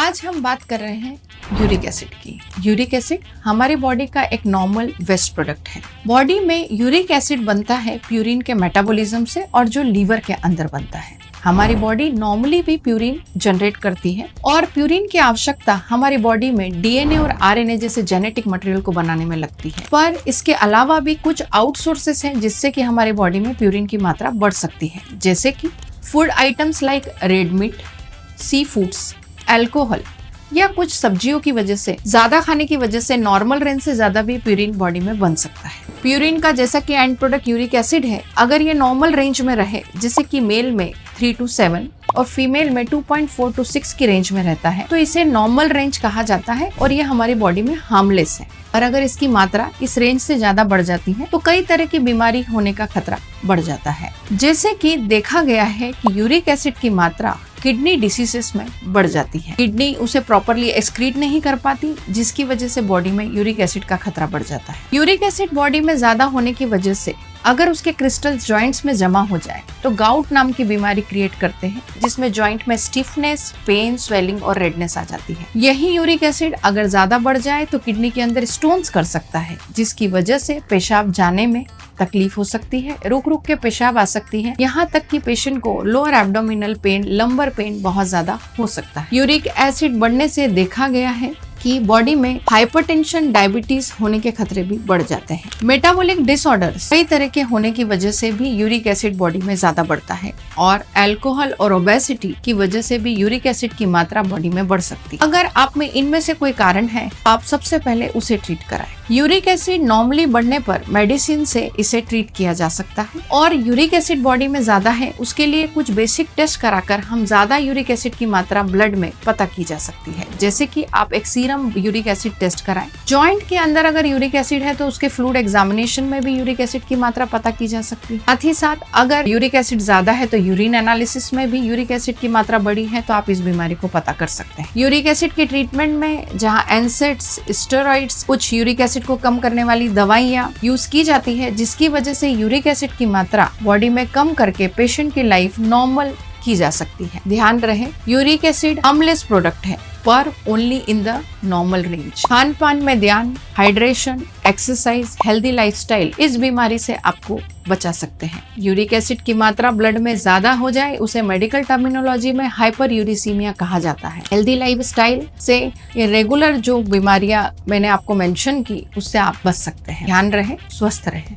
आज हम बात कर रहे हैं यूरिक एसिड की। यूरिक एसिड हमारी बॉडी का एक नॉर्मल वेस्ट प्रोडक्ट है। बॉडी में यूरिक एसिड बनता है प्यूरिन के मेटाबॉलिज्म से और जो लीवर के अंदर बनता है। हमारी बॉडी नॉर्मली भी प्यूरिन जनरेट करती है और प्यूरिन की आवश्यकता हमारी बॉडी में डीएनए और आरएनए जैसे जेनेटिक मटेरियल को बनाने में लगती है। पर इसके अलावा भी कुछ आउटसोर्सेस हैं जिससे कि हमारी बॉडी में प्यूरिन की मात्रा बढ़ सकती है, जैसे कि food items like red meat, sea foods, alcohol या कुछ सब्जियों की वजह से, ज्यादा खाने की वजह से नॉर्मल रेंज से ज्यादा भी प्यूरिन बॉडी में बन सकता है। प्यूरिन का जैसा कि एंड प्रोडक्ट यूरिक एसिड है, अगर ये नॉर्मल रेंज में रहे, जैसे कि मेल में 3 to 7 और फीमेल में 2.4 to 6 की रेंज में रहता है, तो इसे नॉर्मल रेंज कहा जाता है और ये हमारी बॉडी में हार्मलेस है। और अगर इसकी मात्रा इस रेंज से ज्यादा बढ़ जाती है तो कई तरह की बीमारी होने का खतरा बढ़ जाता है। जैसे कि देखा गया है कि यूरिक एसिड की मात्रा किडनी डिसीजेस में बढ़ जाती है। किडनी उसे प्रॉपरली एक्सक्रीट नहीं कर पाती, जिसकी वजह से बॉडी में यूरिक एसिड का खतरा बढ़ जाता है। यूरिक एसिड बॉडी में ज्यादा होने की वजह से अगर उसके क्रिस्टल्स जॉइंट्स में जमा हो जाए तो गाउट नाम की बीमारी क्रिएट करते हैं, जिसमें जॉइंट में स्टिफनेस, पेन, स्वेलिंग और रेडनेस आ जाती है। यही यूरिक एसिड अगर ज्यादा बढ़ जाए तो किडनी के अंदर स्टोन्स कर सकता है, जिसकी वजह से पेशाब जाने में तकलीफ हो सकती है, रुक रुक के पेशाब आ सकती है। यहाँ तक कि पेशेंट को lower abdominal pain, lumbar pain बहुत ज्यादा हो सकता है। यूरिक एसिड बढ़ने से देखा गया है कि बॉडी में हाइपरटेंशन, डायबिटीज होने के खतरे भी बढ़ जाते हैं। मेटाबॉलिक डिसऑर्डर्स कई तरह के होने की वजह से भी यूरिक एसिड बॉडी में ज्यादा बढ़ता है और अल्कोहल और ओबेसिटी की वजह से भी यूरिक एसिड की मात्रा बॉडी में बढ़ सकती है। अगर आप में इनमें से कोई कारण है, आप सबसे पहले उसे ट्रीट कराएं। यूरिक एसिड नॉर्मली बढ़ने पर मेडिसिन से इसे ट्रीट किया जा सकता है और यूरिक एसिड बॉडी में ज्यादा है, उसके लिए कुछ बेसिक टेस्ट कराकर हम ज्यादा यूरिक एसिड की मात्रा ब्लड में पता की जा सकती है, जैसे कि आप एक सीरम यूरिक एसिड टेस्ट कराएं। जॉइंट के अंदर अगर यूरिक एसिड है तो उसके फ्लूइड एग्जामिनेशन में भी यूरिक एसिड की मात्रा पता की जा सकती है। साथ ही साथ अगर यूरिक एसिड ज्यादा है तो यूरिन एनालिसिस में भी यूरिक एसिड की मात्रा बढ़ी है तो आप इस बीमारी को पता कर सकते हैं। यूरिक एसिड के ट्रीटमेंट में जहां एनसेड्स, स्टेरॉइड्स, कुछ यूरिक एसिड को कम करने वाली दवाइयां यूज की जाती है, जिसकी वजह से यूरिक एसिड की मात्रा बॉडी में कम करके पेशेंट की लाइफ नॉर्मल की जा सकती है। ध्यान रहे, यूरिक एसिड हार्मलेस प्रोडक्ट है पर only in the normal range. Khan पान में ध्यान, हाइड्रेशन, एक्सरसाइज, हेल्दी लाइफस्टाइल इस बीमारी से आपको बचा सकते हैं। यूरिक एसिड की मात्रा ब्लड में ज्यादा हो जाए, उसे मेडिकल टर्मिनोलॉजी में हाइपर यूरिसीमिया कहा जाता है। हेल्दी लाइफस्टाइल से ये रेगुलर जो बीमारियां मैंने आपको मेंशन की, उससे आप बच सकते हैं। ध्यान रहे, स्वस्थ रहे।